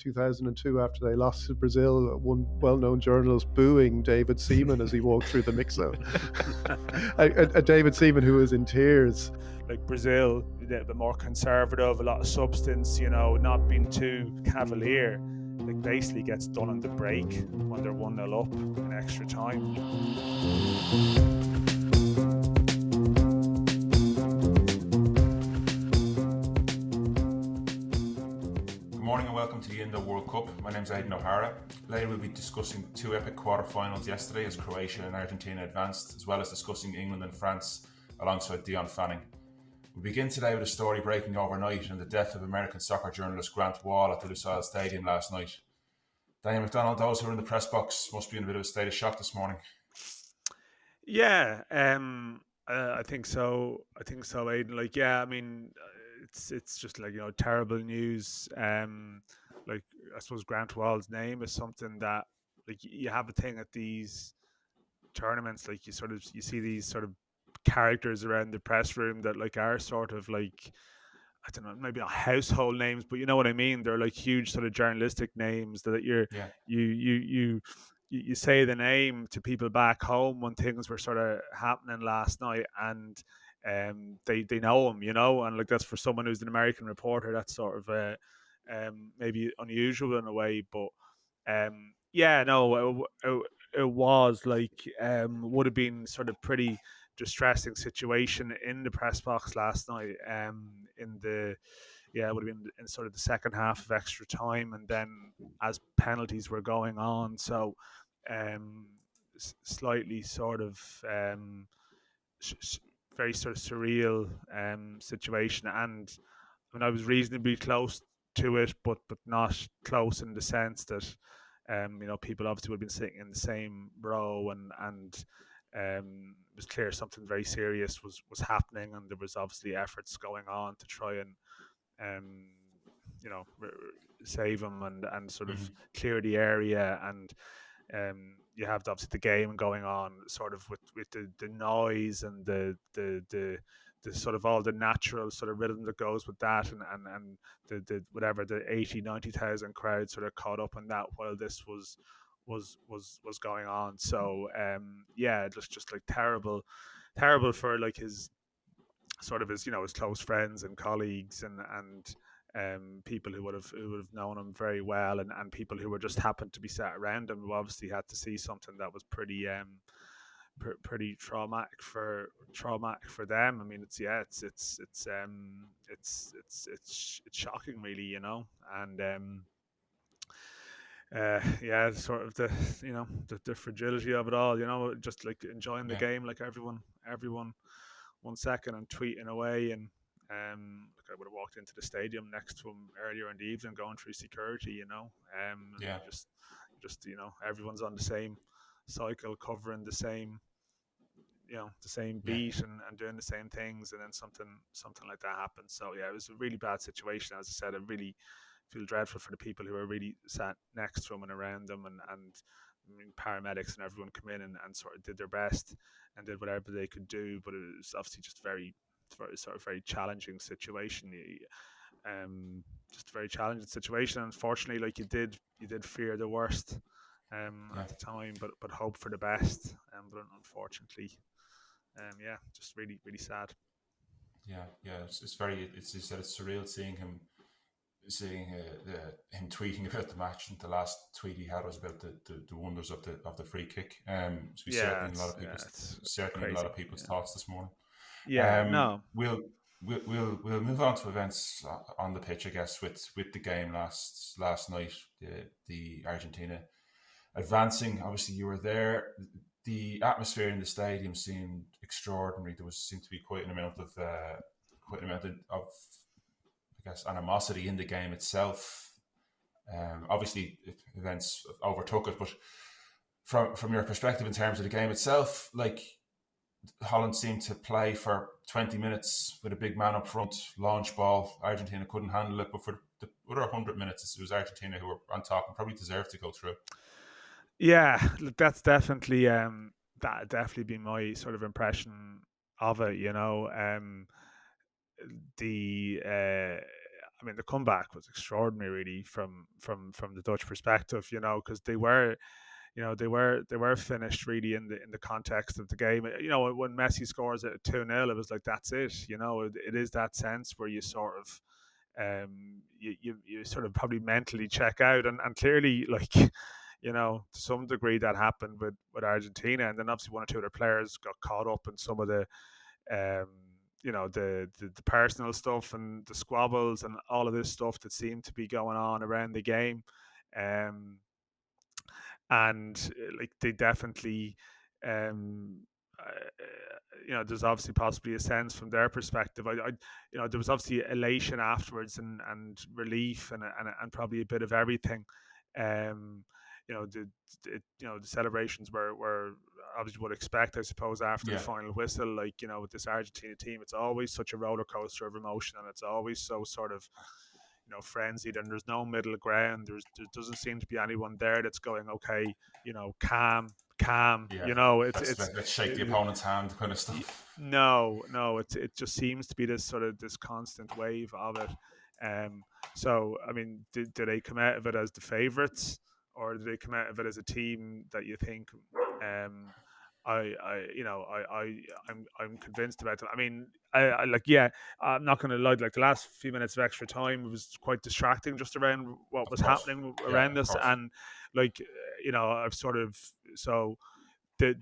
2002 after they lost to Brazil, one well-known journalist booing David Seaman as he walked through the mix zone. a David Seaman who was in tears. Like Brazil, a bit more conservative, a lot of substance, not being too cavalier. Like basically gets done on the break when they're 1-0 up in extra time. Good morning and welcome to the Indo World Cup. My name's Aidan O'Hara. Later we'll be discussing two epic quarter-finals yesterday as Croatia and Argentina advanced, as well as discussing England and France alongside Dion Fanning. We'll begin today with a story breaking overnight and the death of American soccer journalist Grant Wahl at the Lusail Stadium last night. Dan McDonnell, those who are in the press box must be in a bit of a state of shock this morning. Yeah, I think so. Aidan. It's just terrible news. I suppose Grant Wall's name is something that you have a thing at these tournaments. You see these sort of characters around the press room that are sort of I don't know, maybe not household names, but you know what I mean. They're huge sort of journalistic names that you say the name to people back home when things were sort of happening last night, and they know him, and that's for someone who's an American reporter, that's sort of maybe unusual in a way, but it was would have been sort of pretty distressing situation in the press box last night. It would have been in sort of the second half of extra time, and then as penalties were going on, so slightly sort of very sort of surreal situation. And I mean, I was reasonably close to it, but not close in the sense that people obviously would have been sitting in the same row, and it was clear something very serious was happening, and there was obviously efforts going on to try and save him and sort of clear the area. And you have obviously the game going on sort of with the noise and the sort of all the natural sort of rhythm that goes with that, and the whatever the 80,000-90,000 crowd sort of caught up on that while this was going on. So it was just terrible for his sort of his his close friends and colleagues and people who would have known him very well, and people who were just happened to be sat around him, who obviously had to see something that was pretty traumatic for them. I mean, it's shocking, really, and sort of the fragility of it all, just enjoying the game like everyone 1 second and tweeting away, and I would have walked into the stadium next to him earlier in the evening going through security, just everyone's on the same cycle, covering the same beat and doing the same things, and then something like that happened. So it was a really bad situation. As I said, I really feel dreadful for the people who are really sat next to him and around them, and I mean, paramedics and everyone come in and sort of did their best and did whatever they could do, but it was obviously just very challenging situation. Just a very challenging situation. Unfortunately, you did fear the worst at the time, but hope for the best. But unfortunately, just really, really sad. It's very. It's you said it's surreal seeing him tweeting about the match, and the last tweet he had was about the wonders of the free kick. So we certainly in a lot of people's thoughts this morning. We'll move on to events on the pitch, I guess, with the game last night, the Argentina advancing. Obviously, you were there. The atmosphere in the stadium seemed extraordinary. There seemed to be quite an amount of I guess animosity in the game itself. Obviously, events overtook it, but from your perspective in terms of the game itself, Holland seemed to play for 20 minutes with a big man up front, launch ball. Argentina couldn't handle it, but for the other 100 minutes, it was Argentina who were on top and probably deserved to go through. Yeah, that's definitely been my sort of impression of it. I mean, the comeback was extraordinary, really, from the Dutch perspective, because they were finished really in the context of the game. When Messi scores at 2-0, it was like, that's it. It is that sense where you sort of you sort of probably mentally check out, and clearly, like, to some degree that happened with Argentina, and then obviously one or two other players got caught up in some of the the personal stuff and the squabbles and all of this stuff that seemed to be going on around the game. And like, they definitely there's obviously possibly a sense from their perspective. There was obviously elation afterwards, and relief, and probably a bit of everything. The celebrations were obviously would expect, I suppose, after the final whistle. Like, with this Argentina team, it's always such a roller coaster of emotion, and it's always so sort of frenzied, and there's no middle ground. There doesn't seem to be anyone there that's going, okay, calm. Let's shake the opponent's hand kind of stuff. No, it just seems to be this constant wave of it. So I mean, do they come out of it as the favourites, or do they come out of it as a team that you think I'm convinced about it? I mean, I'm not going to lie. Like, the last few minutes of extra time was quite distracting, just around what was happening around us, and like, I've sort of there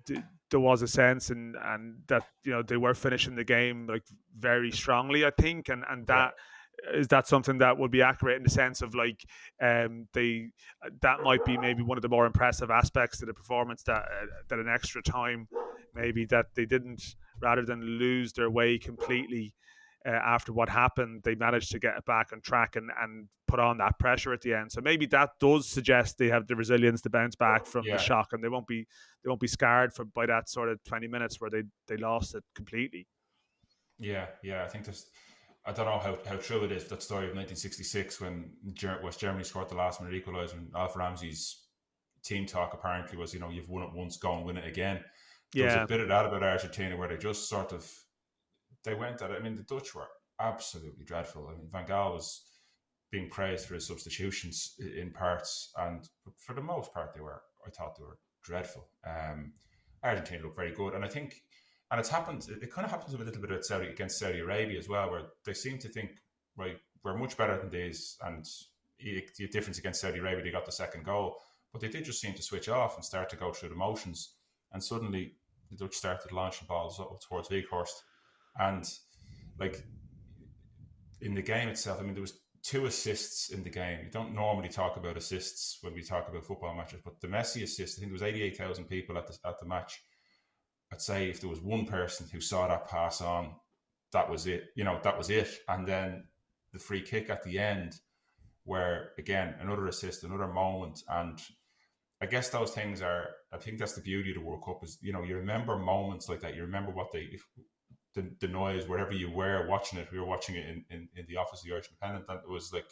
was a sense, and that they were finishing the game like very strongly, I think, and that. Is that something that would be accurate, in the sense of like that might be maybe one of the more impressive aspects to the performance, that an extra time, maybe, that they didn't, rather than lose their way completely after what happened, they managed to get it back on track and put on that pressure at the end. So maybe that does suggest they have the resilience to bounce back from the shock, and they won't be scarred by that sort of 20 minutes where they lost it completely. Yeah, I think I don't know how true it is, that story of 1966 when West Germany scored the last minute equaliser, and Alf Ramsey's team talk apparently was, you've won it once, go and win it again. There was a bit of that about Argentina, where they just sort of, they went at it. I mean, the Dutch were absolutely dreadful. I mean, Van Gaal was being praised for his substitutions in parts, and for the most part I thought they were dreadful. Argentina looked very good, and I think, and it's happened, it kind of happens a little bit against Saudi Arabia as well, where they seem to think, right, we're much better than these, and the difference against Saudi Arabia, they got the second goal, but they did just seem to switch off and start to go through the motions, and suddenly the Dutch started launching balls up towards Weghorst, and like, in the game itself, I mean, there was 2 assists in the game. You don't normally talk about assists when we talk about football matches, but the Messi assist, I think there was 88,000 people at the match. I'd say if there was one person who saw that pass on, that was it. That was it. And then the free kick at the end, where, again, another assist, another moment. And I guess those things I think that's the beauty of the World Cup, is, you remember moments like that. You remember what the noise, wherever you were watching it. We were watching it in the office of the Irish Independent, and it was like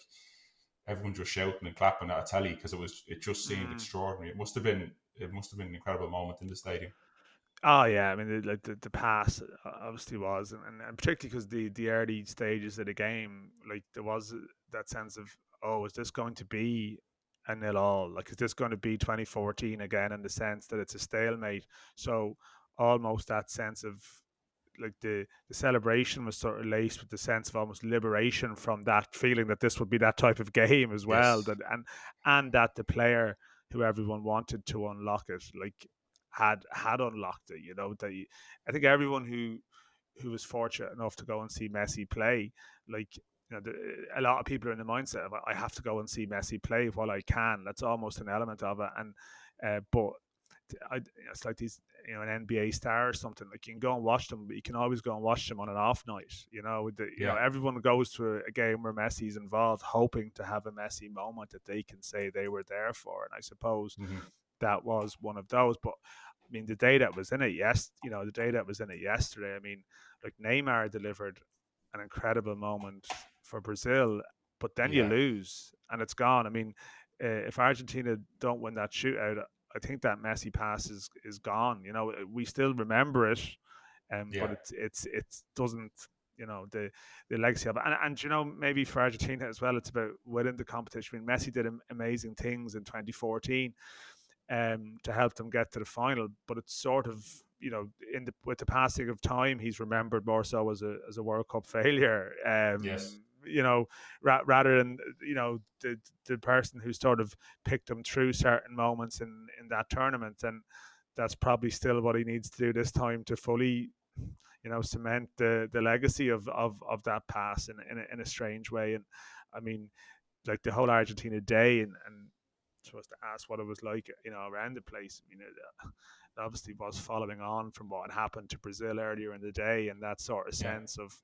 everyone just shouting and clapping at a telly, because it just seemed extraordinary. It must have been an incredible moment in the stadium. Oh yeah, I mean, the pass obviously was, and particularly because the early stages of the game, like, there was that sense of, is this going to be a 0-0? Like, is this going to be 2014 again, in the sense that it's a stalemate? So almost that sense of, like, the celebration was sort of laced with the sense of almost liberation from that feeling that this would be that type of game as well. Yes. And that the player who everyone wanted to unlock it, like, had unlocked it. I think everyone who was fortunate enough to go and see Messi play, like, a lot of people are in the mindset of, I have to go and see Messi play while I can. That's almost an element of it. And but it's like these, an NBA star or something. Like, you can go and watch them, but you can always go and watch them on an off night. Everyone goes to a game where Messi's involved, hoping to have a Messi moment that they can say they were there for. And I suppose that was one of those. But I mean, the day that was in it, yesterday, I mean, like, Neymar delivered an incredible moment for Brazil, but then you lose and it's gone. I mean, if Argentina don't win that shootout, I think that Messi pass is gone. We still remember it, but it doesn't the legacy of it. And maybe for Argentina as well, it's about winning the competition. I mean, Messi did amazing things in 2014 to help them get to the final, but it's sort of, with the passing of time, he's remembered more so as a World Cup failure. Yes. Rather than the person who sort of picked him through certain moments in that tournament, and that's probably still what he needs to do this time to fully, cement the legacy of that pass in a strange way. And I mean, like the whole Argentina day, and supposed to ask what it was like, around the place. I mean, it obviously was following on from what had happened to Brazil earlier in the day, and that sort of sense of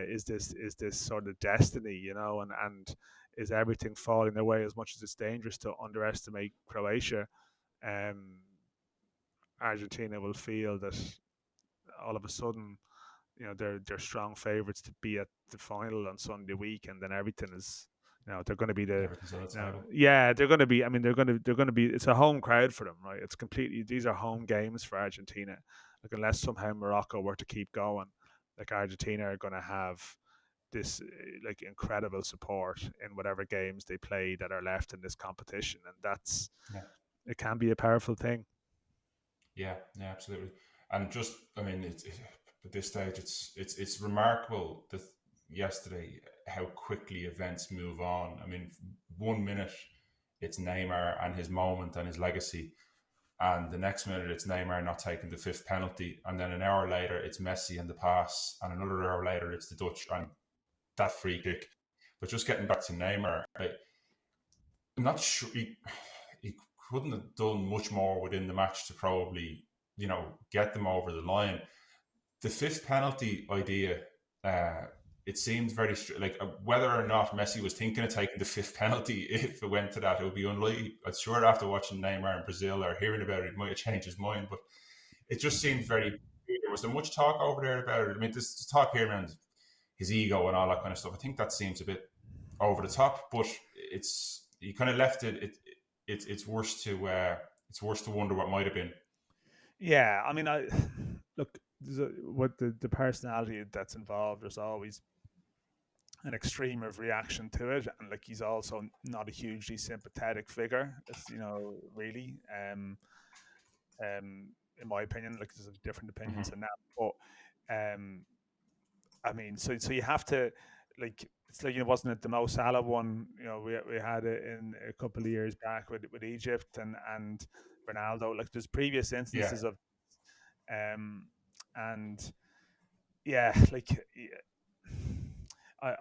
is this sort of destiny, and is everything falling their way as much as it's dangerous to underestimate Croatia. Argentina will feel that all of a sudden, they're strong favourites to be at the final on Sunday week, and then everything is, they're going to be they're going to be. I mean, they're going to be. It's a home crowd for them, right? It's completely. These are home games for Argentina. Like, unless somehow Morocco were to keep going, like, Argentina are going to have this like incredible support in whatever games they play that are left in this competition, and that's it can be a powerful thing. Yeah, absolutely. And just, I mean, at this stage, it's remarkable that yesterday how quickly events move on. I mean, 1 minute it's Neymar and his moment and his legacy, and the next minute it's Neymar not taking the 5th penalty, and then an hour later it's Messi and the pass, and another hour later it's the Dutch and that free kick. But just getting back to Neymar, I'm not sure he couldn't have done much more within the match to probably, get them over the line. The 5th penalty idea, it seemed very like whether or not Messi was thinking of taking the 5th penalty, if it went to that, it would be unlikely. I'm sure after watching Neymar in Brazil or hearing about it, he might have changed his mind. But it just seemed very. Was there much talk over there about it? I mean, this talk here around his ego and all that kind of stuff. I think that seems a bit over the top, but you kind of left it. It's worse to wonder what might have been. Yeah, I mean, look, what the personality that's involved, there's always an extreme of reaction to it, and like, he's also not a hugely sympathetic figure. It's, really, in my opinion, like, there's different opinions on that, but I mean, so you have to, like, it's like, wasn't it the Mo Salah one? We had it in a couple of years back with Egypt and Ronaldo. Like, there's previous instances of, and yeah, like, I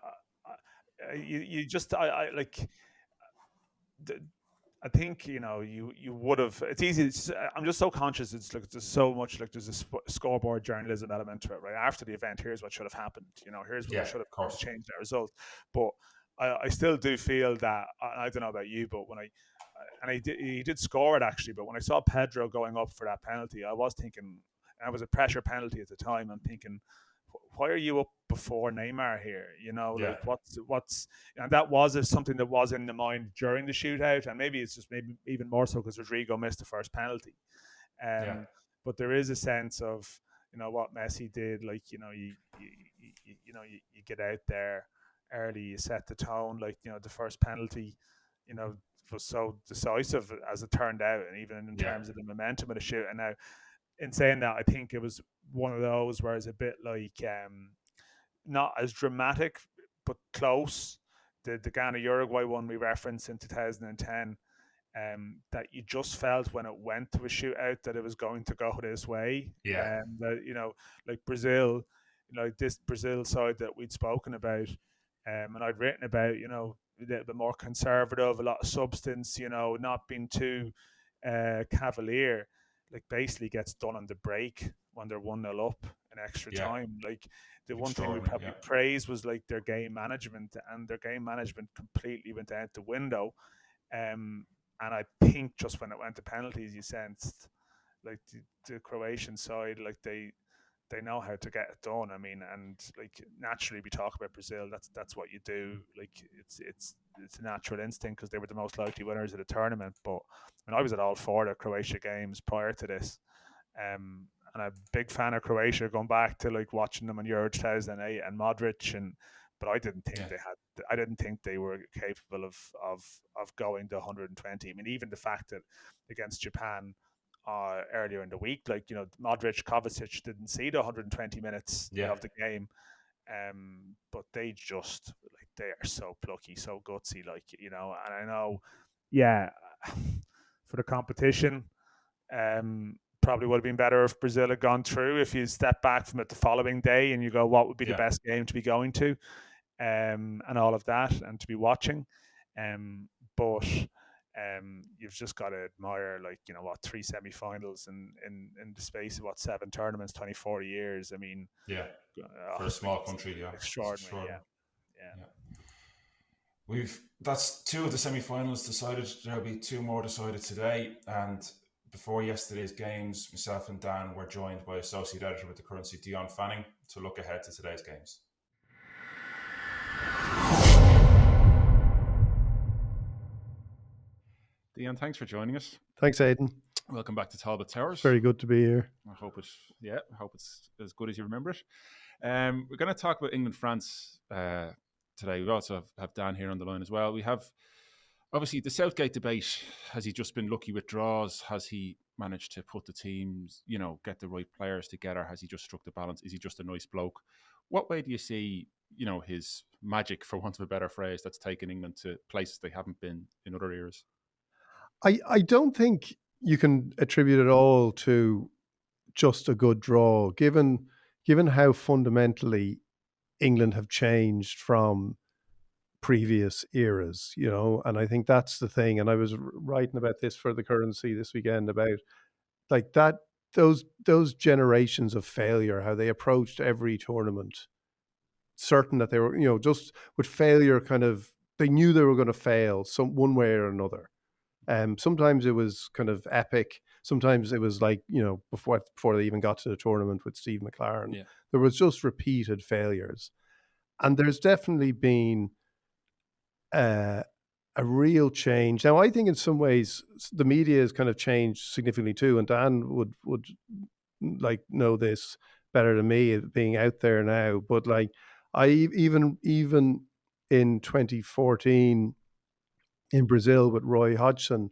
think you would have. It's easy. I'm just so conscious. It's like there's so much, like, there's a scoreboard journalism element to it, right? After the event, here's what should have happened. Here's what should have changed that result. But I still do feel that, I don't know about you, but when he did score it actually. But when I saw Pedro going up for that penalty, I was thinking, and it was a pressure penalty at the time, I'm thinking, why are you up before Neymar here? Like, what's and that was something that was in the mind during the shootout, and maybe it's just maybe even more so because Rodrigo missed the first penalty. But there is a sense of what Messi did. Like, you get out there early, you set the tone. Like, the first penalty, was so decisive as it turned out, and even in terms of the momentum of the shoot. And now, in saying that, I think it was one of those where it's a bit like, not as dramatic, but close. The Ghana Uruguay one we referenced in 2010, that you just felt when it went to a shootout that it was going to go this way. That, like Brazil, this Brazil side that we'd spoken about, and I'd written about, a little bit more conservative, a lot of substance, not being too cavalier. Like, basically gets done on the break when they're 1-0 up in extra time. Like, the one thing we probably praised was like their game management, and their game management completely went out the window. And I think just when it went to penalties, you sensed like the Croatian side, like they know how to get it done. I mean, and like, naturally we talk about Brazil. That's what you do. Like, it's a natural instinct because they were the most likely winners of the tournament. But when I was at all 4 of the Croatia games prior to this, and I'm a big fan of Croatia, going back to like watching them in Euro 2008 and Modric, but I didn't think I didn't think they were capable of going to 120. I mean, even the fact that against Japan earlier in the week, like, you know, Modric, Kovacic didn't see the 120 minutes of the game. But they just, like, they are so plucky, so gutsy, like, you know. And I know, for the competition, probably would have been better if Brazil had gone through. If you step back from it the following day and you go, what would be the best game to be going to, and all of that, and to be watching. But you've just got to admire, like, you know, 3 semi-finals in the space of 7 tournaments, 24 years. I mean, for a small country, extraordinary. That's 2 of the semi-finals decided. There'll be 2 more decided today. And before yesterday's games, myself and Dan were joined by associate editor with the Currency, Dion Fanning, to look ahead to today's games. Dion, thanks for joining us. Thanks, Aidan. Welcome back to Talbot Towers. Very good to be here. I hope it's as good as you remember it. We're going to talk about England-France today. We also have Dan here on the line as well. We have, obviously, the Southgate debate. Has he just been lucky with draws? Has he managed to put the teams, you know, get the right players together? Has he just struck the balance? Is he just a nice bloke? What way do you see, you know, his magic, for want of a better phrase, that's taken England to places they haven't been in other eras? I don't think you can attribute it all to just a good draw, given how fundamentally England have changed from previous eras, you know. And I think that's the thing. And I was writing about this for the Currency this weekend, about like that, those generations of failure, how they approached every tournament, certain that they were, you know, just with failure, kind of, they knew they were going to fail one way or another. Sometimes it was kind of epic. Sometimes it was like, you know, before they even got to the tournament with Steve McLaren, there was just repeated failures. And there's definitely been a real change. Now, I think in some ways the media has kind of changed significantly too. And Dan would like know this better than me, being out there now. But like, I even in 2014 in Brazil with Roy Hodgson,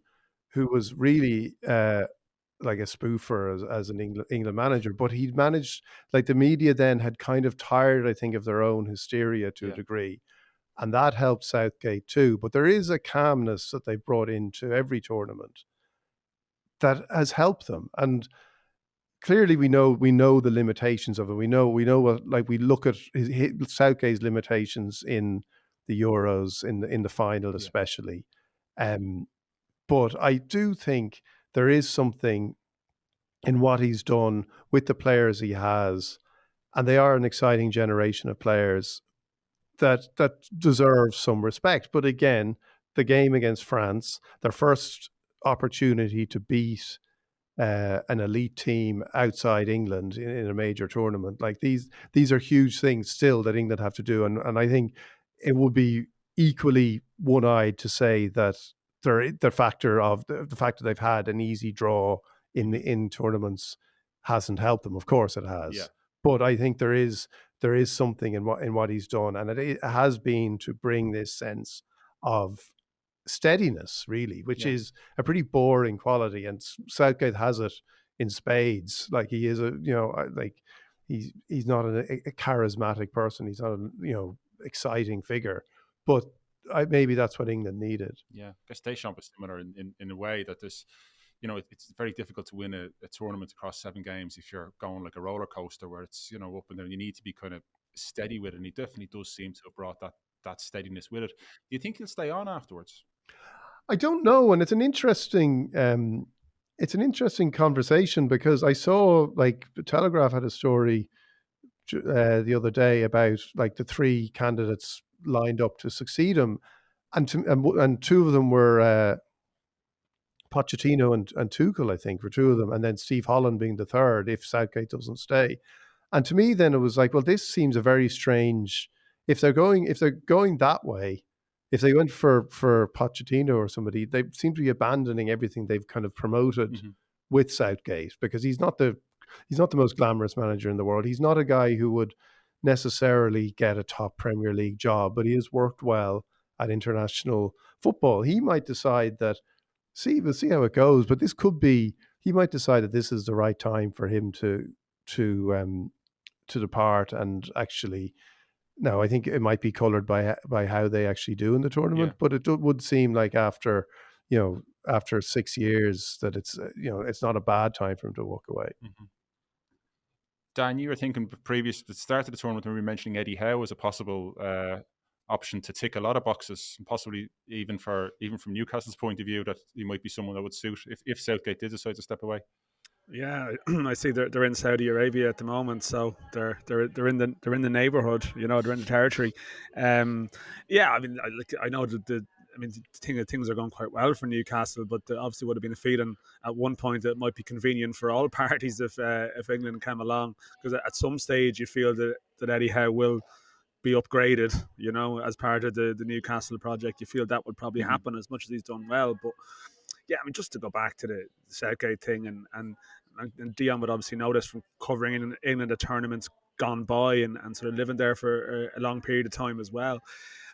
who was really like a spoofer as an England manager, but he'd managed, like, the media then had kind of tired, I think, of their own hysteria to a degree. And that helped Southgate too. But there is a calmness that they brought into every tournament that has helped them. And clearly we know the limitations of it. We know what, like, we look at Southgate's limitations in the Euros, in the final especially. But I do think there is something in what he's done with the players he has, and they are an exciting generation of players that deserves some respect. But again, the game against France, their first opportunity to beat an elite team outside England in a major tournament, like these are huge things still that England have to do. And I think it would be equally one-eyed to say that the fact that they've had an easy draw in tournaments hasn't helped them. Of course it has, but I think there is something in what he's done, and it has been to bring this sense of steadiness, really, which is a pretty boring quality, and Southgate has it in spades. Like, he is he's not a charismatic person. He's not a exciting figure, but maybe that's what England needed. Yeah, I guess Deschamps is similar in a way that there's, it's very difficult to win a tournament across 7 games if you're going like a roller coaster where it's, up and down. You need to be kind of steady with it, and he definitely does seem to have brought that steadiness with it. Do you think he'll stay on afterwards? I don't know, and it's an interesting conversation, because I saw, like, the Telegraph had a story the other day about, like, the 3 candidates lined up to succeed him, and 2 of them were Pochettino and Tuchel, I think, were 2 of them, and then Steve Holland being the 3rd if Southgate doesn't stay. And to me, then it was like, well, this seems a very strange. If they're going that way, if they went for Pochettino or somebody, they seem to be abandoning everything they've kind of promoted with Southgate, because he's not the most glamorous manager in the world. He's not a guy who would necessarily get a top Premier League job, but he has worked well at international football. He might decide that, we'll see how it goes, but he might decide that this is the right time for him to depart. And actually, no, I think it might be coloured by how they actually do in the tournament, but it would seem like after 6 years that it's not a bad time for him to walk away. Mm-hmm. Dan, you were thinking previous to the start of the tournament when we were mentioning Eddie Howe as a possible option to tick a lot of boxes, and possibly even from Newcastle's point of view, that he might be someone that would suit if Southgate did decide to step away. Yeah, I see they're in Saudi Arabia at the moment, so they're in the neighborhood, they're in the territory. I mean, I know that things are going quite well for Newcastle, but there obviously would have been a feeling at one point that it might be convenient for all parties if England came along, because at some stage you feel that Eddie Howe will be upgraded, as part of the Newcastle project. You feel that would probably happen, as much as he's done well. But yeah, I mean, just to go back to the Southgate thing, and Dion would obviously know this from covering in England the tournaments gone by and sort of living there for a long period of time as well.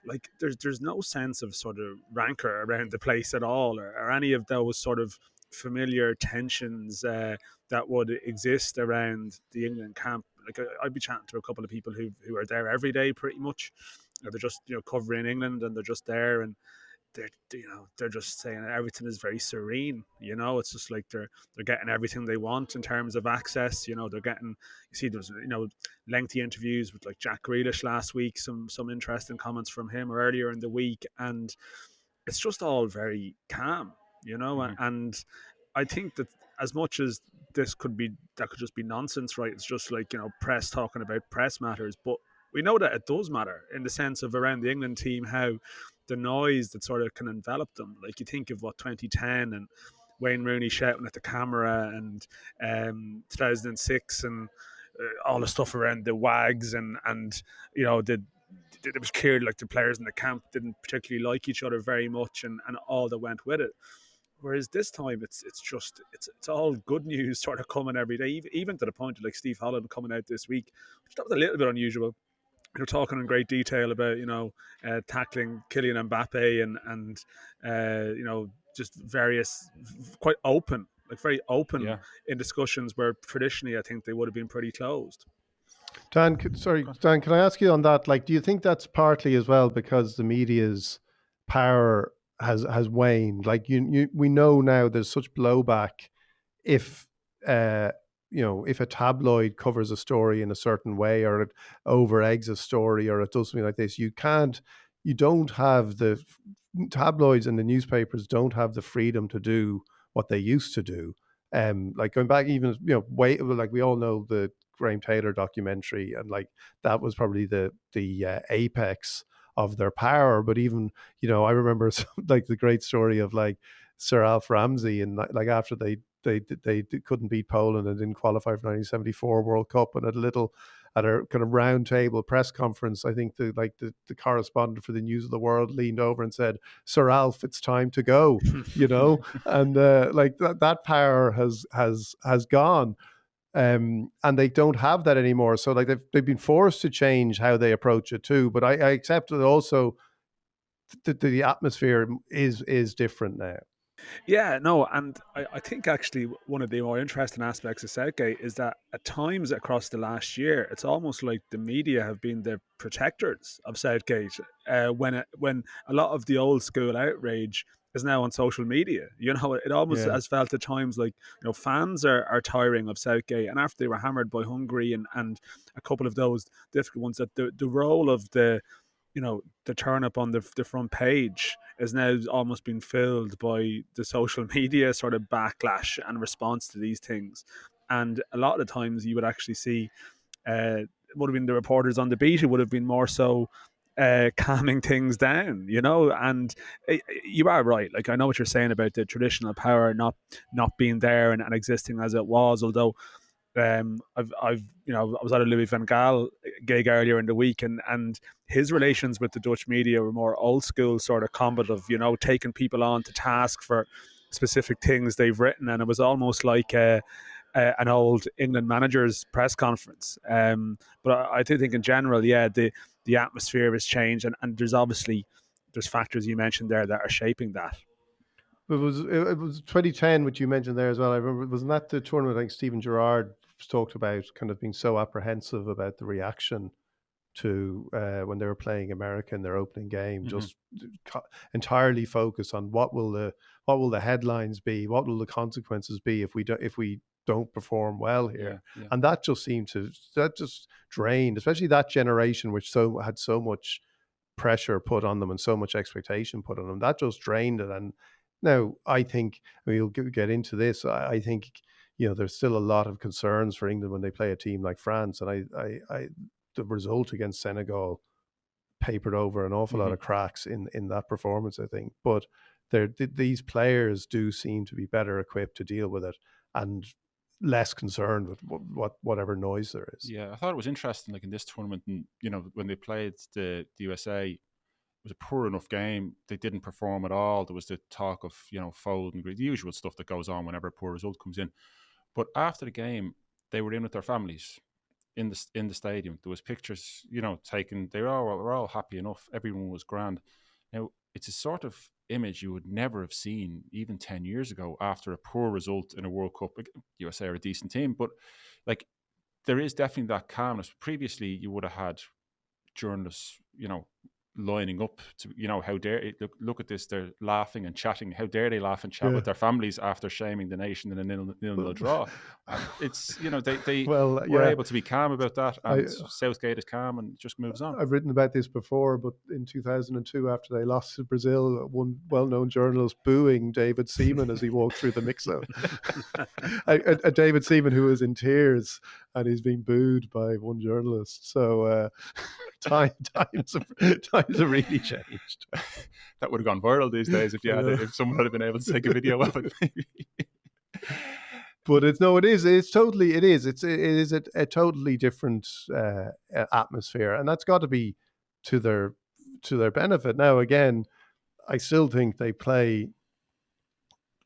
Like there's no sense of sort of rancor around the place at all, or any of those sort of familiar tensions that would exist around the England camp. Like I'd be chatting to a couple of people who are there every day pretty much. They're just covering England, and they're just there, and they're just saying everything is very serene. It's just like they're getting everything they want in terms of access. They're getting, there's lengthy interviews with like Jack Grealish last week, some interesting comments from him earlier in the week, and it's just all very calm. And I think that as much as that could just be nonsense, right? It's just like press talking about press matters, but we know that it does matter in the sense of around the England team, how the noise that sort of can envelop them. Like you think of 2010 and Wayne Rooney shouting at the camera, and 2006 and all the stuff around the WAGs, and it was clear like the players in the camp didn't particularly like each other very much, and all that went with it. Whereas this time it's all good news sort of coming every day, even to the point of like Steve Holland coming out this week, which that was a little bit unusual. You're talking in great detail about tackling Kylian Mbappe and just various quite open, like very open in discussions where traditionally I think they would have been pretty closed. Dan, can I ask you on that? Like, do you think that's partly as well because the media's power has waned? Like we know now there's such blowback if if a tabloid covers a story in a certain way, or it over eggs a story, or it does something like this, you don't have the tabloids and the newspapers don't have the freedom to do what they used to do. Like going back even, like we all know the Graham Taylor documentary, and like that was probably the apex of their power. But even, I remember like the great story of like Sir Alf Ramsey, and like after they couldn't beat Poland and didn't qualify for 1974 World Cup, and at a kind of round table press conference, I think the correspondent for the News of the World leaned over and said, "Sir Alf, it's time to go," and like that power has gone. And they don't have that anymore. So like they've been forced to change how they approach it too. But I accept that also the atmosphere is different now. Yeah, no, and I think actually one of the more interesting aspects of Southgate is that at times across the last year, it's almost like the media have been the protectors of Southgate when a lot of the old school outrage is now on social media. It almost has felt at times like fans are tiring of Southgate, and after they were hammered by Hungary and a couple of those difficult ones, that the role of the turn up on the front page is now almost been filled by the social media sort of backlash and response to these things. And a lot of the times you would actually see it would have been the reporters on the beat who would have been more so calming things down, and you are right. Like, I know what you're saying about the traditional power not being there and existing as it was, although I was at a Louis van Gaal gig earlier in the week, and his relations with the Dutch media were more old school, sort of combative, taking people on to task for specific things they've written, and it was almost like a an old England manager's press conference. But I do think in general, the atmosphere has changed, and there's factors you mentioned there that are shaping that. It was 2010, which you mentioned there as well. I remember, wasn't that the tournament? I think Stephen Gerrard talked about kind of being so apprehensive about the reaction to when they were playing America in their opening game, just entirely focused on what will the headlines be, what will the consequences be if we don't perform well here, and that just drained, especially that generation, which had so much pressure put on them and so much expectation put on them. That just drained it. And now I think we'll get into this. I think there's still a lot of concerns for England when they play a team like France, and I the result against Senegal papered over an awful lot of cracks in that performance, I think. But these players do seem to be better equipped to deal with it and less concerned with whatever noise there is. Yeah, I thought it was interesting, like in this tournament, and when they played the USA, it was a poor enough game. They didn't perform at all. There was the talk of foul and the usual stuff that goes on whenever a poor result comes in. But after the game, they were in with their families in the stadium. There was pictures, taken. They were all happy enough. Everyone was grand. Now, it's a sort of image you would never have seen even 10 years ago after a poor result in a World Cup. USA are a decent team, but like there is definitely that calmness. Previously, you would have had journalists, lining up to, how dare look at this, they're laughing and chatting. How dare they laugh and chat with their families after shaming the nation in a nil draw? It's they were able to be calm about that, and Southgate is calm and just moves on. I've written about this before, but in 2002, after they lost to Brazil, one well-known journalist booing David Seaman as he walked through the mix zone. a David Seaman who was in tears, and he's being booed by one journalist. So times have really changed. That would have gone viral these days if someone had been able to take a video of it. But it is a totally different atmosphere, and that's got to be to their benefit. Now, again, I still think they play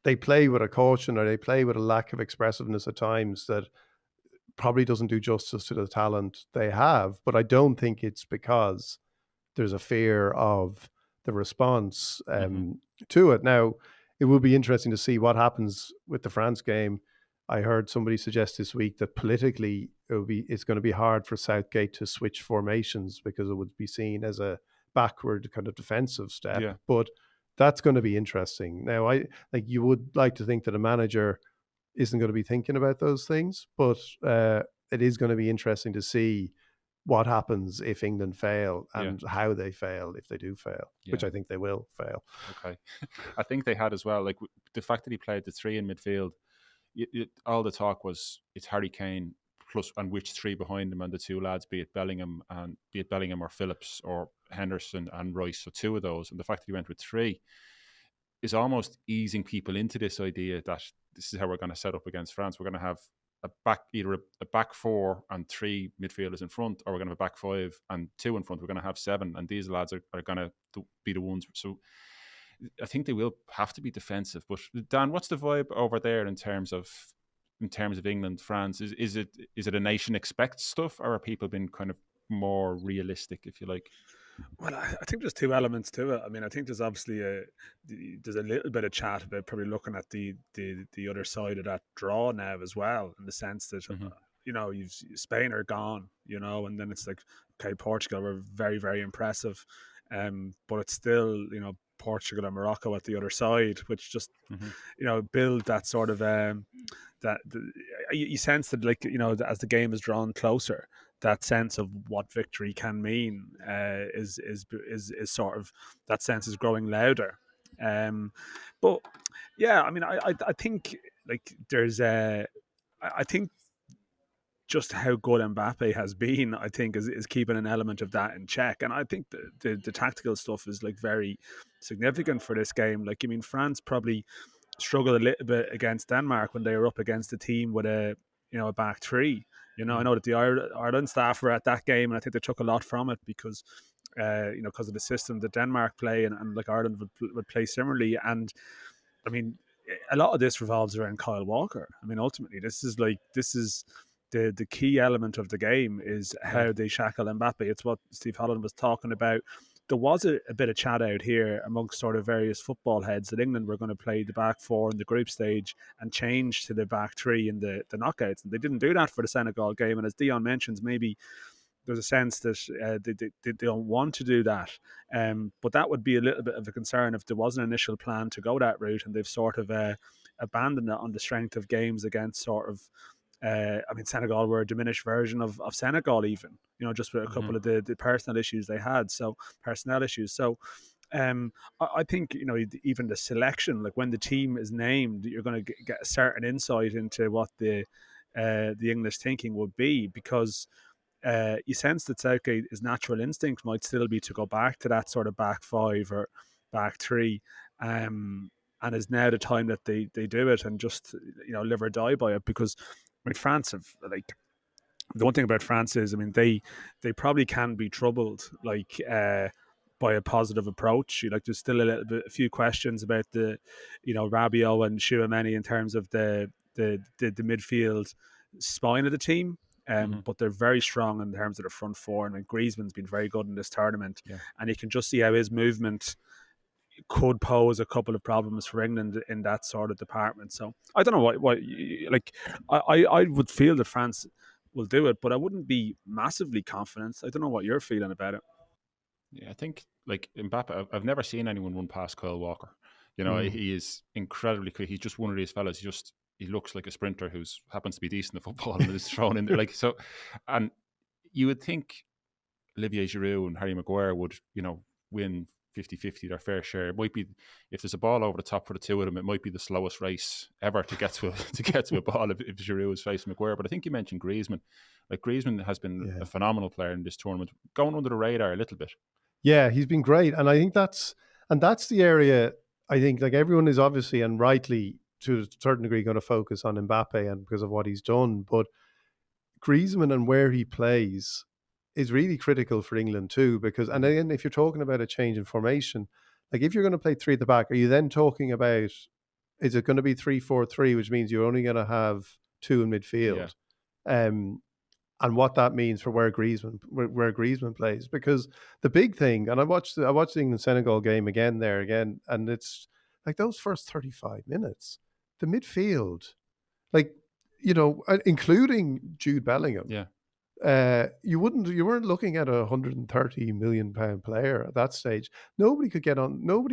with a caution, or they play with a lack of expressiveness at times that probably doesn't do justice to the talent they have. But I don't think it's because there's a fear of the response to it. Now, it will be interesting to see what happens with the France game. I heard somebody suggest this week that politically it's going to be hard for Southgate to switch formations because it would be seen as a backward kind of defensive step. Yeah. But that's going to be interesting. Now, you would like to think that a manager isn't going to be thinking about those things, but it is going to be interesting to see what happens if England fail and how they fail if they do fail, which I think they will fail. Okay. I think they had as well, like the fact that he played the three in midfield, all the talk was it's Harry Kane plus and which three behind him, and the two lads, be it Bellingham or Phillips or Henderson and Rice, so two of those. And the fact that he went with three is almost easing people into this idea that this is how we're going to set up against France. We're going to have either a back four and three midfielders in front, or we're going to have a back five and two in front. We're going to have seven, and these lads are going to be the ones. So I think they will have to be defensive. But Dan, what's the vibe over there in terms of England, France? Is it a nation expects stuff, or are people been kind of more realistic, if you like? Well, I think there's two elements to it. I mean, I think there's obviously there's a little bit of chat about probably looking at the other side of that draw now as well, in the sense that you've Spain are gone, and then it's like, okay, Portugal were very, very impressive, but it's still Portugal and Morocco at the other side, which just build that sort of you sense that, like, as the game is drawn closer, that sense of what victory can mean is sort of, that sense is growing louder. But yeah, I mean, I think like there's I think just how good Mbappe has been, I think, is keeping an element of that in check. And I think the tactical stuff is like very significant for this game. Like, I mean, France probably struggled a little bit against Denmark when they were up against a team with a back three. I know that the Ireland staff were at that game, and I think they took a lot from it because because of the system that Denmark play, and like Ireland would play similarly. And I mean, a lot of this revolves around Kyle Walker. I mean, ultimately, this is the key element of the game is how they shackle Mbappe. It's what Steve Holland was talking about. There was a bit of chat out here amongst sort of various football heads that England were going to play the back four in the group stage and change to the back three in the knockouts. And they didn't do that for the Senegal game. And as Dion mentions, maybe there's a sense that they don't want to do that. But that would be a little bit of a concern if there was an initial plan to go that route and they've sort of abandoned it on the strength of games against sort of Senegal were a diminished version of Senegal, even, just with a couple of the personnel issues they had. So I think, even the selection, like when the team is named, you're going to get a certain insight into what the English thinking would be, because you sense that Southgate, his natural instinct might still be to go back to that sort of back five or back three. And is now the time that they do it and just, live or die by it, because France have, like, the one thing about France is, they probably can be troubled, by a positive approach. There's still a few questions about the, Rabiot and Chouameni in terms of the midfield spine of the team. But they're very strong in terms of the front four. And Griezmann's been very good in this tournament. Yeah. And you can just see how his movement could pose a couple of problems for England in that sort of department. So I don't know I would feel that France will do it, but I wouldn't be massively confident. I don't know what you're feeling about it. Yeah, I think Mbappe, I've never seen anyone run past Kyle Walker. He is incredibly quick. He's just one of these fellas. He looks like a sprinter who happens to be decent at football and is thrown in there. And you would think Olivier Giroud and Harry Maguire would, win 50-50 their fair share. It might be, if there's a ball over the top for the two of them, it might be the slowest race ever to get to a ball if Giroud is facing Maguire. But I think you mentioned Griezmann. Griezmann has been a phenomenal player in this tournament, going under the radar a little bit. Yeah, he's been great, and I think that's the area. I think everyone is obviously and rightly to a certain degree going to focus on Mbappe and because of what he's done, but Griezmann and where he plays is really critical for England too, because, and again, if you're talking about a change in formation, if you're going to play three at the back, are you then talking about, is it going to be 3-4-3, which means you're only going to have two in midfield? Yeah. And what that means for where Griezmann plays, because the big thing, and I watched the England Senegal game again, and it's those first 35 minutes, the midfield, including Jude Bellingham. Yeah. You weren't looking at a £130 million player at that stage. Nobody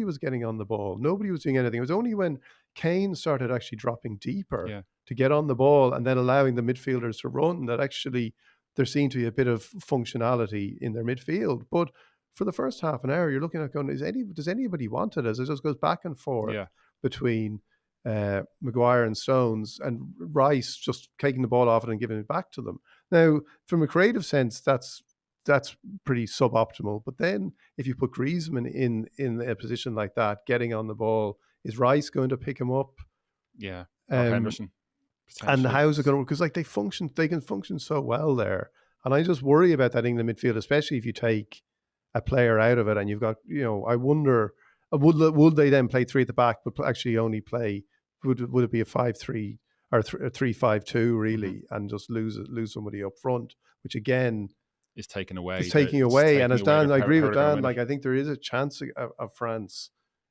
was getting on the ball. Nobody was doing anything. It was only when Kane started actually dropping deeper to get on the ball and then allowing the midfielders to run that actually there seemed to be a bit of functionality in their midfield. But for the first half an hour, you're looking at going, does anybody want it? As it just goes back and forth between Maguire and Stones, and Rice just taking the ball off it and giving it back to them. Now, from a creative sense, that's pretty suboptimal. But then, if you put Griezmann in a position like that, getting on the ball, is Rice going to pick him up? Yeah, Henderson. And how's it going to work? Because they can function so well there. And I just worry about that England midfield, especially if you take a player out of it and you've got, I wonder, would they then play three at the back, but actually only play? Would it be a 5-3 or a 3-5-2 really, and just lose somebody up front, which again is taken away. And as Dan, I agree with Dan. I think there is a chance of France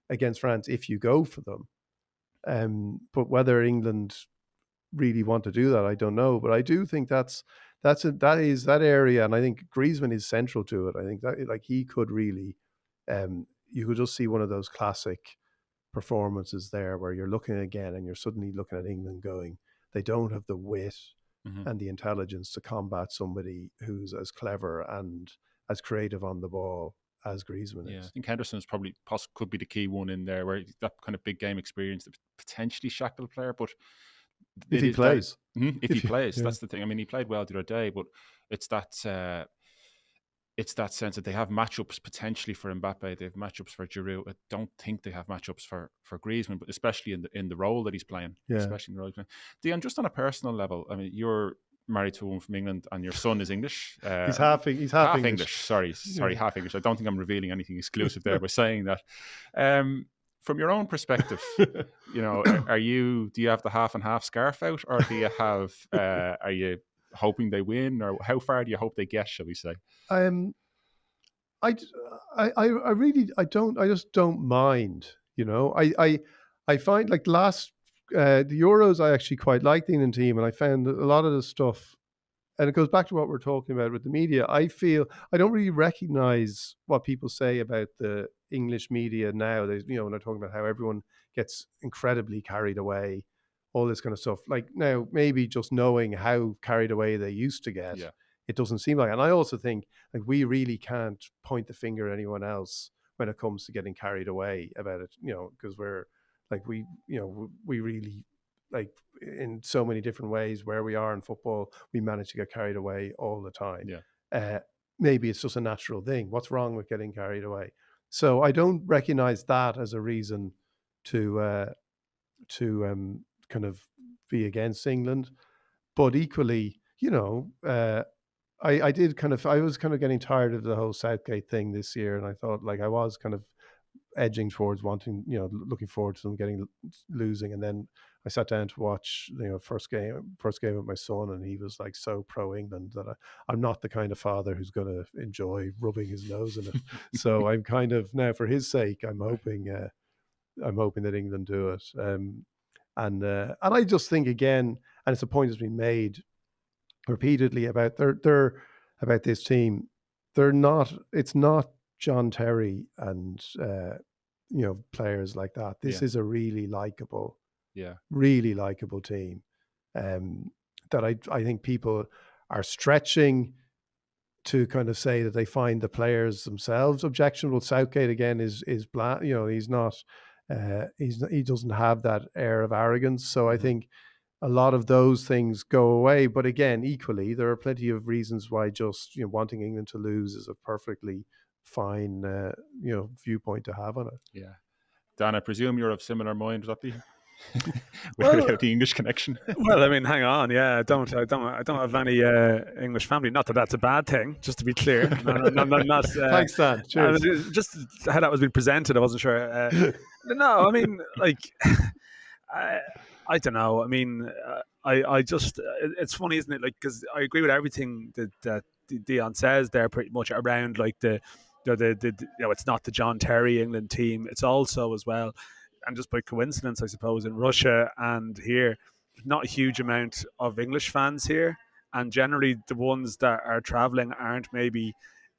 against France if you go for them. But whether England really want to do that, I don't know. But I do think that is that area, and I think Griezmann is central to it. I think that he could really, you could just see one of those classic performances there where you're looking again and you're suddenly looking at England going, they don't have the wit and the intelligence to combat somebody who's as clever and as creative on the ball as Griezmann is. I think Henderson is probably could be the key one in there, where that kind of big game experience that potentially shackle a player, but if he plays, that's the thing. He played well the other day, but it's that sense that they have matchups potentially for Mbappe, they have matchups for Giroud. I don't think they have matchups for Griezmann, but especially in the role that he's playing. Especially in the role he's playing. Dion, just on a personal level, you're married to a woman from England and your son is English. He's half English. Sorry, half English. I don't think I'm revealing anything exclusive there by saying that. from your own perspective, you know, do you have the half and half scarf out, or do you have, are you hoping they win, or how far do you hope they get, shall we say? I just don't mind, you know. I find like the Euros, I actually quite like the England team, and I found a lot of the stuff, and it goes back to what we're talking about with the media. I feel I don't really recognize what people say about the English media now. They, you know, when they're talking about how everyone gets incredibly carried away, all this kind of stuff. Like now, maybe just knowing how carried away they used to get, it doesn't seem like. And I also think like we really can't point the finger at anyone else when it comes to getting carried away about it, you know, because we're like we really, like, in so many different ways where we are in football, we manage to get carried away all the time. Maybe it's just a natural thing. What's wrong with getting carried away? So I don't recognize that as a reason to kind of be against England. But equally, you know, I was kind of getting tired of the whole Southgate thing this year, and I thought like I was kind of edging towards wanting, you know, looking forward to them losing, and then I sat down to watch, you know, first game with my son, and he was like so pro England that I'm not the kind of father who's going to enjoy rubbing his nose in it. So I'm kind of, now for his sake, I'm hoping that England do it. And I just think, again, and it's a point that's been made repeatedly about about this team. It's not John Terry and you know, players like that. This is a really likable team. That I think people are stretching to kind of say that they find the players themselves objectionable. Southgate, again, is bland. You know, he's not. He doesn't have that air of arrogance. So I think a lot of those things go away. But again, equally, there are plenty of reasons why just, you know, wanting England to lose is a perfectly fine you know, viewpoint to have on it. Yeah, Dan, I presume you're of similar mind, would that be? Without the English connection. Well, I mean, hang on. Yeah, I don't have any English family. Not that that's a bad thing. Just to be clear. Not, thanks, Dan. Cheers. Just how that was being presented, I wasn't sure. No, I mean, like, I don't know. I mean, I just, it's funny, isn't it? Like, because I agree with everything that Dion says there, pretty much around like the you know, it's not the John Terry England team. It's also as well, and just by coincidence, I suppose, in Russia and here, not a huge amount of English fans here. And generally the ones that are travelling aren't maybe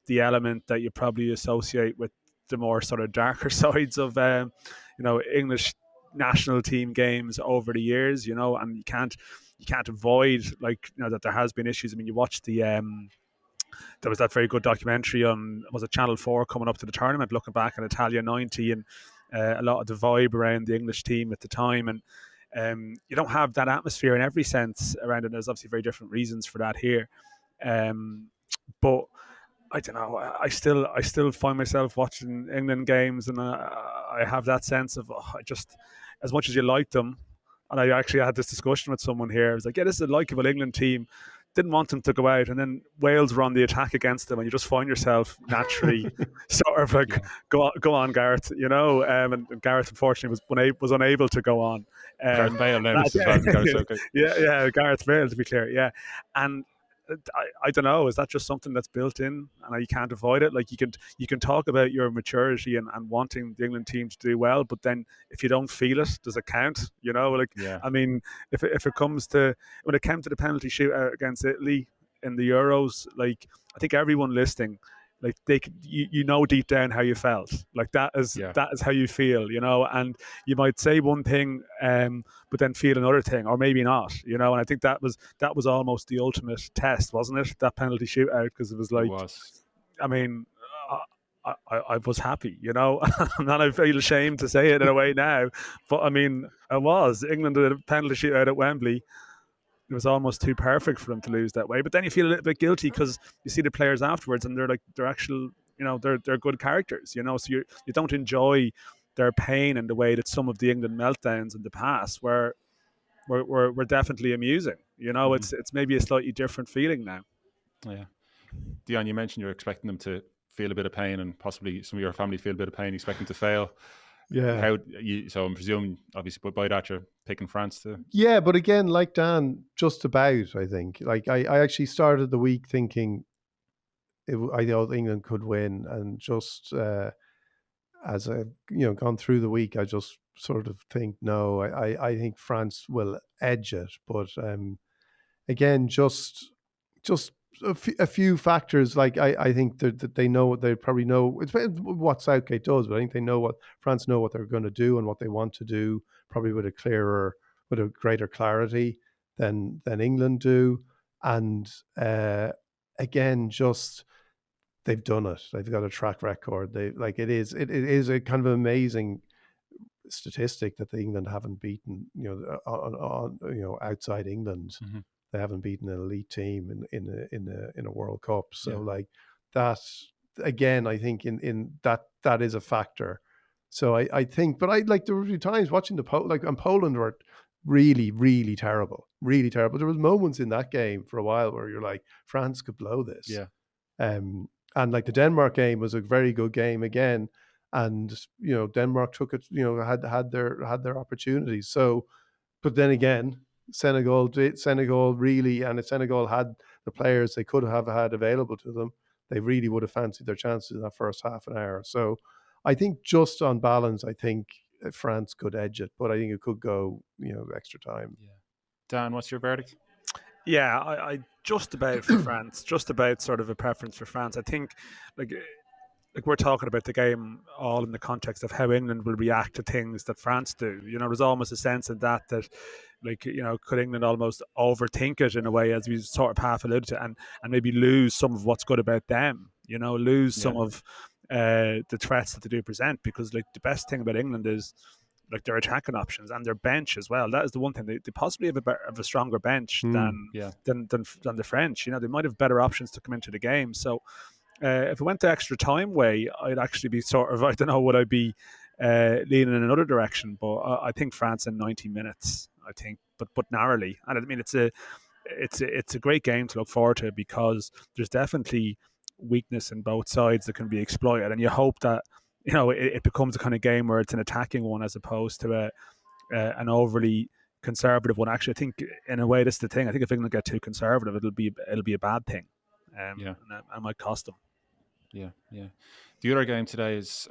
the element that you probably associate with the more sort of darker sides of, you know, English national team games over the years, you know, and you can't avoid, like, you know, that there has been issues. I mean, you watch the, there was that very good documentary on, was it Channel 4 coming up to the tournament, looking back at Italia 90 and a lot of the vibe around the English team at the time. And you don't have that atmosphere in every sense around it. There's obviously very different reasons for that here. But I don't know, I still find myself watching England games, and I have that sense of, I just, as much as you like them, and I actually had this discussion with someone here, I was like, yeah, this is a likeable England team. Didn't want them to go out, and then Wales were on the attack against them, and you just find yourself naturally sort of like, go on, Gareth, you know. And Gareth, unfortunately, was unable to go on. Gareth Bale now, yeah, Gareth Bale, to be clear, yeah. And I don't know, is that just something that's built in and you can't avoid it? Like, you can talk about your maturity and wanting the England team to do well, but then if you don't feel it, does it count? You know, like, I mean, if it comes to, when it came to the penalty shootout against Italy in the Euros, like, I think everyone listening, like, you know deep down how you felt. Like, that is how you feel, you know. And you might say one thing, but then feel another thing, or maybe not, you know. And I think that was almost the ultimate test, wasn't it? That penalty shootout, because it was like, I mean, I was happy, you know. And I feel ashamed to say it in a way now, but I mean, I was. England did a penalty shootout at Wembley. It was almost too perfect for them to lose that way. But then you feel a little bit guilty because you see the players afterwards, and they're actual, you know, they're good characters, you know. So you don't enjoy their pain in the way that some of the England meltdowns in the past were definitely amusing. You know, it's maybe a slightly different feeling now. Yeah, Dion, you mentioned you're expecting them to feel a bit of pain, and possibly some of your family feel a bit of pain, expecting to fail. Yeah. So I'm presuming, obviously, by that you're picking France to. Yeah, but again, like Dan, just about. I think. Like I actually started the week thinking, I thought England could win, and just as I've gone through the week, I just sort of think no. I think France will edge it, but again, just a few factors. Like I think that they know, they probably know it's what Southgate does, but I think they know what France know what they're going to do and what they want to do, probably with a greater clarity than England do. And again, just they've done it. They've got a track record. It is a kind of amazing statistic that England haven't beaten, outside England. Mm-hmm. They haven't beaten an elite team in a World Cup. So like that again, I think in that is a factor. So I think, but I like there were a few times watching and Poland were really, really terrible, really terrible. There was moments in that game for a while where you're like, France could blow this. Yeah. And like the Denmark game was a very good game again. And Denmark took it, had their opportunities. So, but then again, Senegal really, and if Senegal had the players they could have had available to them, they really would have fancied their chances in that first half an hour. So, I think just on balance, I think France could edge it, but I think it could go, extra time. Yeah. Dan, what's your verdict? Yeah, I just about for France, just about sort of a preference for France. I think like we're talking about the game all in the context of how England will react to things that France do. There's almost a sense in that like, could England almost overthink it in a way, as we sort of half alluded to, and maybe lose some of what's good about them, lose some of the threats that they do present, because like the best thing about England is like their attacking options and their bench as well. That is the one thing they possibly have a stronger bench than the French. They might have better options to come into the game. So if it went the extra time way, I'd actually be sort of, I don't know, would I be leaning in another direction? But I think France in 90 minutes. I think, but narrowly. And I mean, it's a great game to look forward to, because there's definitely weakness in both sides that can be exploited, and you hope that it becomes a kind of game where it's an attacking one as opposed to an overly conservative one. Actually, I think in a way that's the thing. I think if England get too conservative, it'll be a bad thing. And it might cost them. Yeah. The other game today is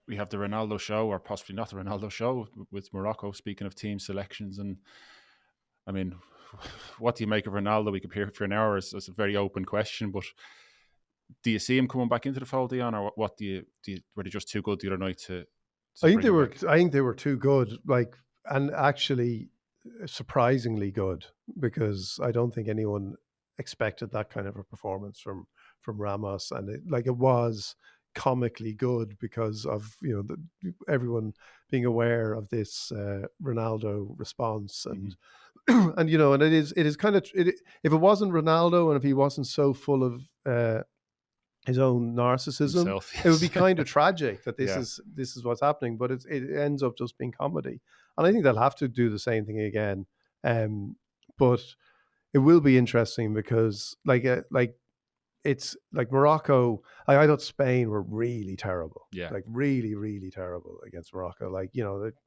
we have the Ronaldo show, or possibly not the Ronaldo show, with Morocco. Speaking of team selections, and I mean, what do you make of Ronaldo? We could be here for an hour. It's a very open question, but do you see him coming back into the fold, Dion, or what do you were they just too good the other night to I think they were too good, like, and actually surprisingly good, because I don't think anyone expected that kind of a performance from Ramos, and it was comically good because of everyone being aware of this Ronaldo response, and and and it is kind of if it wasn't Ronaldo, and if he wasn't so full of his own narcissism, himself, yes. It would be kind of tragic that this is what's happening, but it ends up just being comedy, and I think they'll have to do the same thing again. But it will be interesting because it's like Morocco. I thought Spain were really terrible. Yeah. Like really, really terrible against Morocco. Like,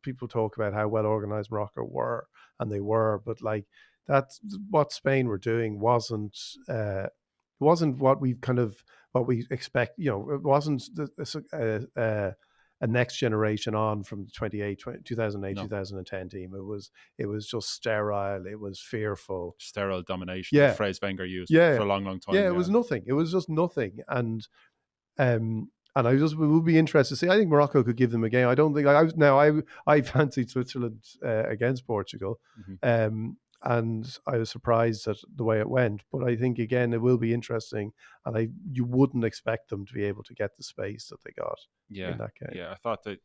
people talk about how well organized Morocco were, and they were, but like that's what Spain were doing wasn't what we expect. It wasn't a next generation on from the 2008, 2010 team. It was just sterile. It was fearful. Sterile domination. The phrase Wenger used for a long, long time. Yeah, it was nothing. It was just nothing. And I just would be interested to see. I think Morocco could give them a game. I don't think I fancied Switzerland against Portugal. Mm-hmm. And I was surprised at the way it went. But I think, again, it will be interesting. And you wouldn't expect them to be able to get the space that they got in that game. Yeah, I thought that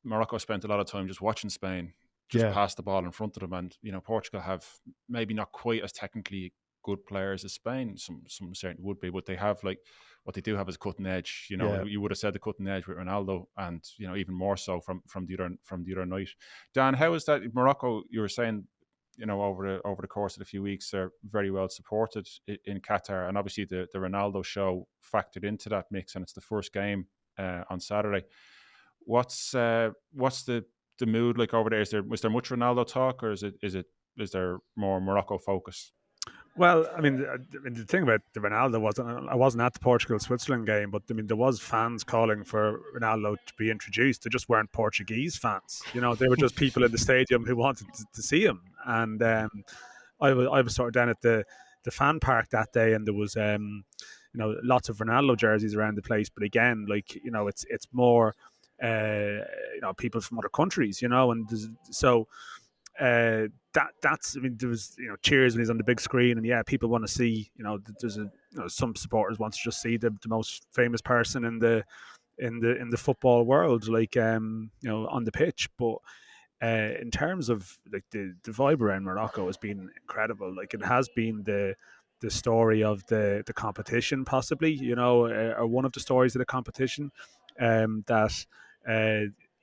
Morocco spent a lot of time just watching Spain, just pass the ball in front of them. And, Portugal have maybe not quite as technically good players as Spain. Some certainly would be. But they have, what they do have is a cutting edge. You would have said the cutting edge with Ronaldo, and, even more so from the other night. Dan, how is that? Morocco, you were saying, over the course of a few weeks, they're very well supported in Qatar, and obviously the Ronaldo show factored into that mix, and it's the first game on Saturday. What's the mood like over there? Was there much Ronaldo talk, or is there more Morocco focus? Well, I mean, the thing about the Ronaldo I wasn't at the Portugal-Switzerland game, but I mean, there was fans calling for Ronaldo to be introduced. They just weren't Portuguese fans, you know. They were just people in the stadium who wanted to see him. And I was sort of down at the fan park that day, and there was lots of Ronaldo jerseys around the place. But again, like, you know, it's more people from other countries, you know, and so. That's I mean, there was, you know, cheers when he's on the big screen, and yeah, people want to see, you know, there's some supporters want to just see the most famous person in the football world, like you know, on the pitch. But in terms of like the vibe around Morocco has been incredible. Like, it has been the story of the competition, possibly, you know, or one of the stories of the competition, that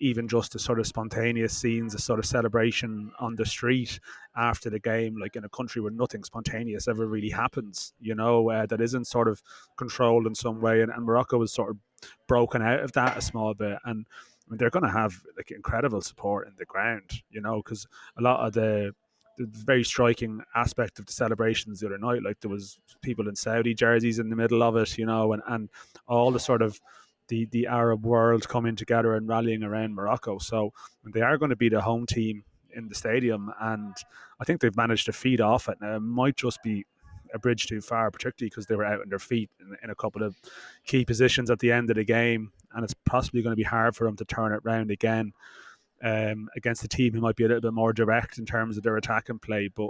even just the sort of spontaneous scenes, a sort of celebration on the street after the game, like in a country where nothing spontaneous ever really happens, you know, that isn't sort of controlled in some way. And Morocco was sort of broken out of that a small bit. And I mean, they're going to have like incredible support in the ground, you know, because a lot of the very striking aspect of the celebrations the other night, like there was people in Saudi jerseys in the middle of it, you know, and all the sort of the Arab world coming together and rallying around Morocco. So they are going to be the home team in the stadium, and I think they've managed to feed off it. Now, it might just be a bridge too far, particularly because they were out on their feet in a couple of key positions at the end of the game, and it's possibly going to be hard for them to turn it round again against a team who might be a little bit more direct in terms of their attack and play. But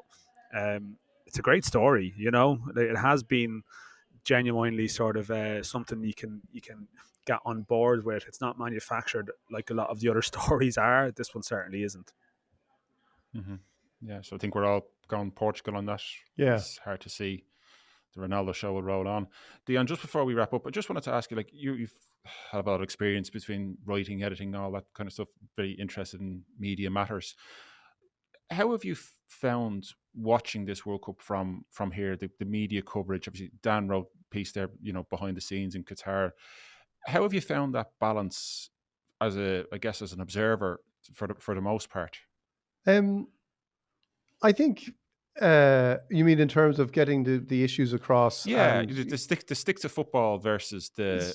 it's a great story, you know. It has been genuinely sort of something you can get on board with. It's not manufactured like a lot of the other stories are. This one certainly isn't. Mm-hmm. Yeah, so I think we're all going Portugal on that. Yeah, it's hard to see the Ronaldo show will roll on. Dion, just before we wrap up, I just wanted to ask you, like, you've had a lot of experience between writing, editing, all that kind of stuff, very interested in media matters. How have you found watching this World Cup from here, the media coverage? Obviously, Dan wrote a piece there, you know, behind the scenes in Qatar. How have you found that balance as an observer for the most part? I think you mean in terms of getting the issues across. Yeah, and the stick to football versus the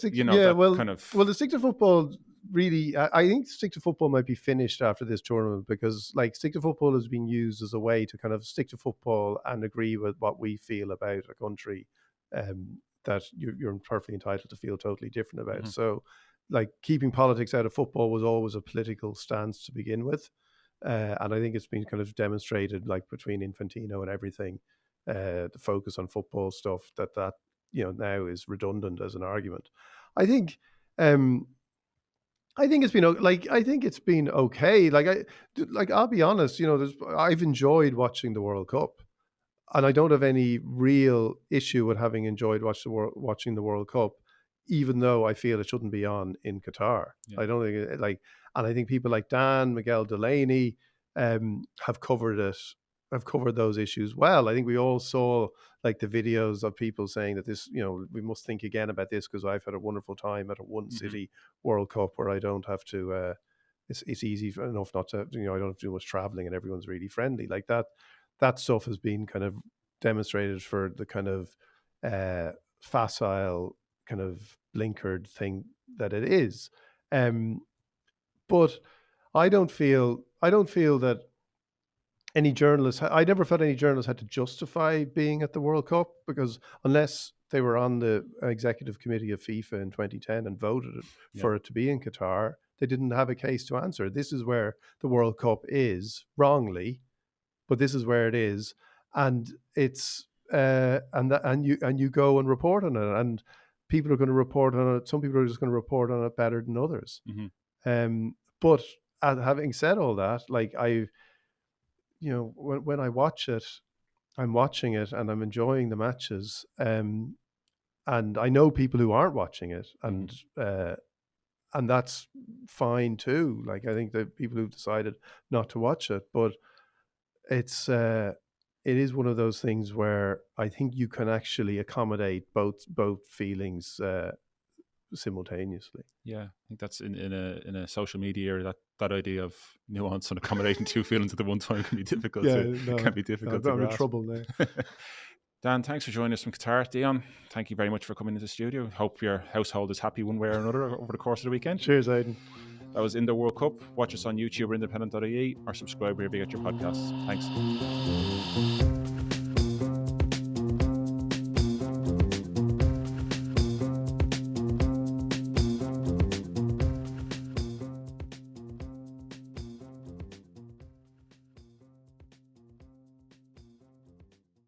kind of. Well, the stick to football really, I think stick to football might be finished after this tournament, because like stick to football is being used as a way to kind of stick to football and agree with what we feel about a country that you're perfectly entitled to feel totally different about. Mm-hmm. So like keeping politics out of football was always a political stance to begin with. And I think it's been kind of demonstrated, like between Infantino and everything, the focus on football stuff, that you know now is redundant as an argument. I think it's been okay. Like I'll be honest, you know, I've enjoyed watching the World Cup, and I don't have any real issue with having enjoyed watching the World Cup, even though I feel it shouldn't be on in Qatar. Yeah. I don't think and I think people like Dan, Miguel Delaney have covered those issues well. I think we all saw like the videos of people saying that this, you know, we must think again about this because I've had a wonderful time at a one city World Cup where I don't have to, it's easy enough not to, you know, I don't have to do much traveling and everyone's really friendly. Like that stuff has been kind of demonstrated for the kind of facile kind of blinkered thing that it is. But I don't feel that any journalist, I never felt any journalist had to justify being at the World Cup, because unless they were on the executive committee of FIFA in 2010 and voted for it to be in Qatar, they didn't have a case to answer. This is where the World Cup is, wrongly, but this is where it is, and it's and you go and report on it, and people are going to report on it. Some people are just going to report on it better than others. Mm-hmm. But having said all that, like when I watch it, I'm watching it and I'm enjoying the matches. And I know people who aren't watching it, and that's fine too. Like I think the people who've decided not to watch it, but it is one of those things where I think you can actually accommodate both feelings simultaneously. Yeah, I think that's in a social media era, that idea of nuance and accommodating two feelings at the one time can be difficult. Can be difficult. I'm in trouble now. Dan, thanks for joining us from Qatar. Dion, thank you very much for coming into the studio. Hope your household is happy one way or another over the course of the weekend. Cheers, Aidan. That was In the World Cup. Watch us on YouTube or independent.ie or subscribe wherever you get your podcasts. Thanks.